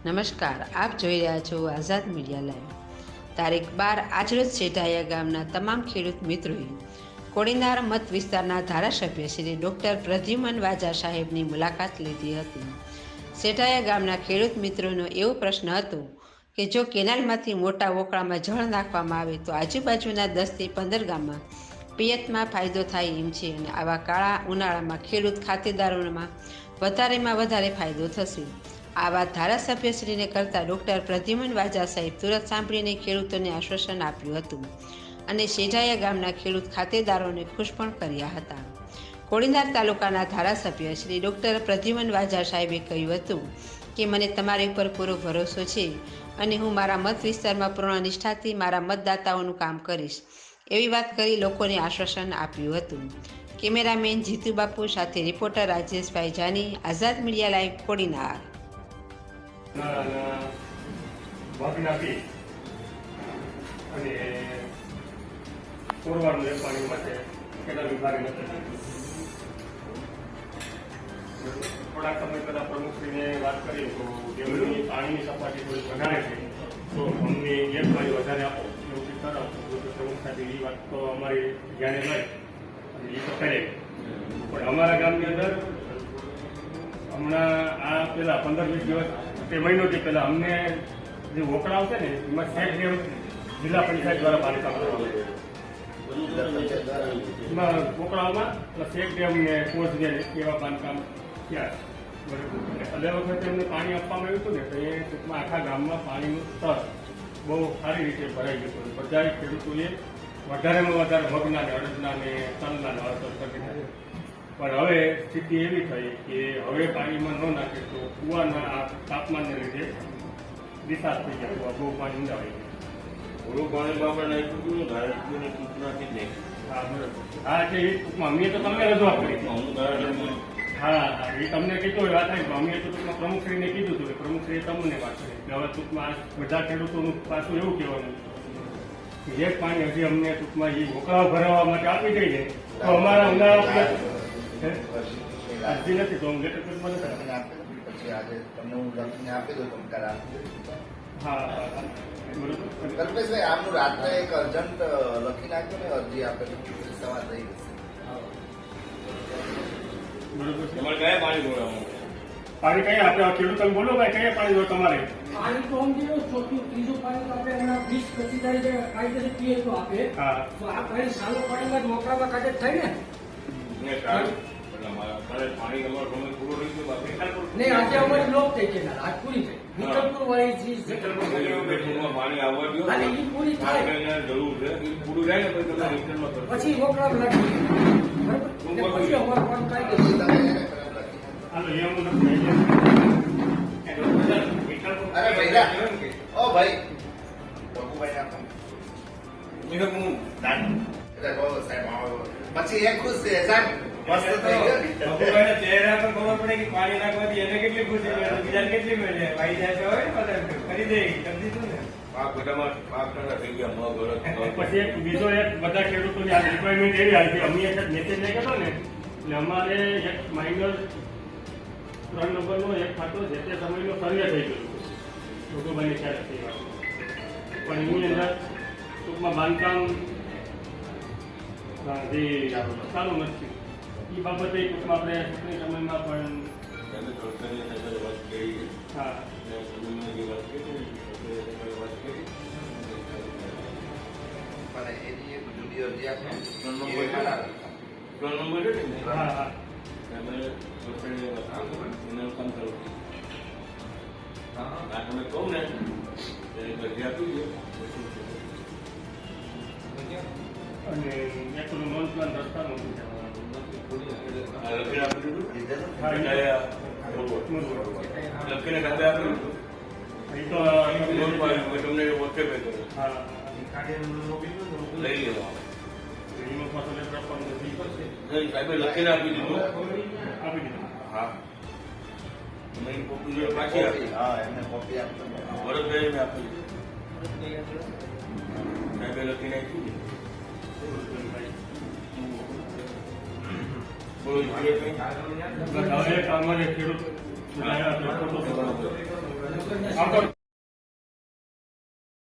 નમસ્કાર, આપ જોઈ રહ્યા છો આઝાદ મીડિયા લાઈવ. તારીખ 12 આજરોજ સેઢાયા ગામના તમામ ખેડૂત મિત્રોએ કોડીનાર મત વિસ્તારના ધારાસભ્ય શ્રી ડૉક્ટર પ્રદ્યુમન વાજા સાહેબની મુલાકાત લીધી હતી. સેઢાયા ગામના ખેડૂત મિત્રોનો એવો પ્રશ્ન હતો કે જો કેનાલમાંથી મોટા વોકળામાં જળ નાખવામાં આવે તો આજુબાજુના 10થી 15 ગામમાં પિયતમાં ફાયદો થાય એમ છે અને આવા કાળા ઉનાળામાં ખેડૂત ખાતેદારોમાં વધારે ફાયદો થશે. આ વાત ધારાસભ્યશ્રીને કરતા ડૉક્ટર પ્રદ્યુમન વાજા સાહેબ તુરત સાંભળીને ખેડૂતોને આશ્વાસન આપ્યું હતું અને સેઢાયા ગામના ખેડૂત ખાતેદારોને ખુશ પણ કર્યા હતા. કોડીનાર તાલુકાના ધારાસભ્ય શ્રી ડૉક્ટર પ્રદ્યુમન વાજા સાહેબે કહ્યું હતું કે મને તમારી ઉપર પૂરો ભરોસો છે અને હું મારા મત વિસ્તારમાં પૂર્ણ નિષ્ઠાથી મારા મતદાતાઓનું કામ કરીશ એવી વાત કરી લોકોને આશ્વાસન આપ્યું હતું. કેમેરામેન જીતુ બાપુ સાથે રિપોર્ટર રાજેશભાઈ જાની, આઝાદ મીડિયા લાઈવ, કોડીનાર. અને કોરવાનું એક પાણી માટે કેનાલ વિભાગે થોડાક સમય પહેલા પ્રમુખશ્રીને વાત કરી તો ડેમની પાણીની સપાટી થોડી વધારે છે તો અમને એક પાણી વધારે આપો એવું કંઈક કરાવો. પ્રમુખ સાથે એ વાત તો અમારી ધ્યાને લઈ અને એ તો કરે પણ અમારા ગામની અંદર હમણાં આ પેલા 15-20 દિવસ તે મહિનોથી પહેલા અમને જે વોકળા આવશે ને એમાં શેખ ડેમ જિલ્લા પંચાયત દ્વારા બાંધકામ કરવામાં એમાં વોકળામાં શેખ ડેમ ને કોચ ડેમ એવા બાંધકામ થયા. બરાબર અગર વખતે એમને પાણી આપવામાં આવ્યું હતું ને તો એ ટૂંકમાં આખા ગામમાં પાણીનું સ્તર બહુ સારી રીતે ભરાઈ ગયું હતું. બધા ખેડૂતોએ વધારેમાં વધારે મગના ને અડદના ને તલના ને વાવેતર કરી દીધા. પણ હવે સ્થિતિ એવી થઈ કે હવે પાણીમાં ન નાખે તો કુવાના આ તાપમાનને લીધે નિશાસ થઈ ગયા. બહુ પાણી ઊંડા હોય થોડું પાણીમાં આપણે નાખ્યું ધારાસભ્યની સૂચનાથી જ હા બરાબર. હા એટલે એ ટૂંકમાં અમે તો તમને રજૂઆત કરી. હા એ તમને કીધું એ વાત આવી અમે તો ટૂંકમાં પ્રમુખશ્રીને કીધું હતું કે પ્રમુખશ્રીએ તમને વાત કરી કે હવે ટૂંકમાં બધા ખેડૂતોનું પાછું એવું કહેવાનું કે એક પાણી હજી અમને ટૂંકમાં એ વોકળાઓ ભરાવવા માટે આપી દઈએ તો અમારા ઉનાળા અરજી નથી તો હું લેટર પેડમાં નથી પછી આજે તમને હું લખીને આપી દઉં તમે કાલે આપી દઉં. હા બરોબર. કલ્પેશભાઈ આમનું રાત્રે એક અર્જન્ટ લખી નાખ્યો ને અરજી આપેલી સવાર થઈ ગઈ. બરોબર છે. તમારે કયા પાણી જોડવાનું પાણી કઈ આપણે ખેડૂતોને બોલો ભાઈ કયા પાણી જો તમારે પાણી તો સમજી લો ચોથું ત્રીજું પાણી તો આપણે હમણાં 20-25 તારીખે કાયદેસર પીએ તો આપે હા તો આ પાણી સારું પાણીમાં જ મોકળામાં કાઢે થાય ને પાણી તમારું સમય પૂરો રહી ગયો નહીં આજે અમારી લોક થઈ છે આજ પૂરી થઈ વિકલ્પુર વાળી પાણી આવવા દો અને એ પૂરી થાય જરૂર છે એ પૂરું જાય ને પછી તમે રિટર્નમાં કરો. પછી મોકળામાં લાગી બરાબર પછી અમારું કામ કાઢી હાલો એ હું નથી અરે ભાઈ ઓ ભાઈ પ્રભુભાઈ આપો હું એટલે કહો સાહેબ આવો પછી એક ખુશ છે સાહેબ મસ્ત થઈ ગયો ચહેરા પર ખબર પડે કે પાણી નાખવાથી એને કેટલી ખુશી મળે બીજાને કેટલી મળે ભાઈ જાય હોય કરી દે કરી દીધું ને પાક બધામાં પાક કરતા થઈ ગયા મગ અડદ પછી એક બીજો એક બધા ખેડૂતોની આ રિક્વાયરમેન્ટ એવી આવી હતી અમે એક મેસેજ નહીં કરતો ને એટલે અમારે એક માઇનર 3 નંબરનો એક ખાતો જે તે સમયનો સર્વે થઈ ગયો લોકોભાઈની ખ્યાલ હતી વાત પણ એની અંદર ટૂંકમાં બાંધકામ જે ચાલુ નથી એ બાબતે ટૂંકમાં આપણે ચૂંટણી સમયમાં પણ હા પણ એની એક જુદી અરજી આપો નંબર છે ને હા હા તમે કહું ને અરજી આપી દો અને એક નોન પ્લાન રસ્તાનું લખીને આપી દીધું લખીને ખાતે આપ્યું એ તો તમને વોટ્સએપ કર્યો હા લઈ લેવો એમાં પાછો લેટર આપવાનું નથી સાહેબે લખીને આપી દીધું આપી દીધું હા તમે કોપી જોડે પાછી આપી હા એમને કોપી આપો વરદભાઈ મેં આપી સાહેબે લખીને આપ્યું બોલો હવે એક અમારે ખેડૂત આવતો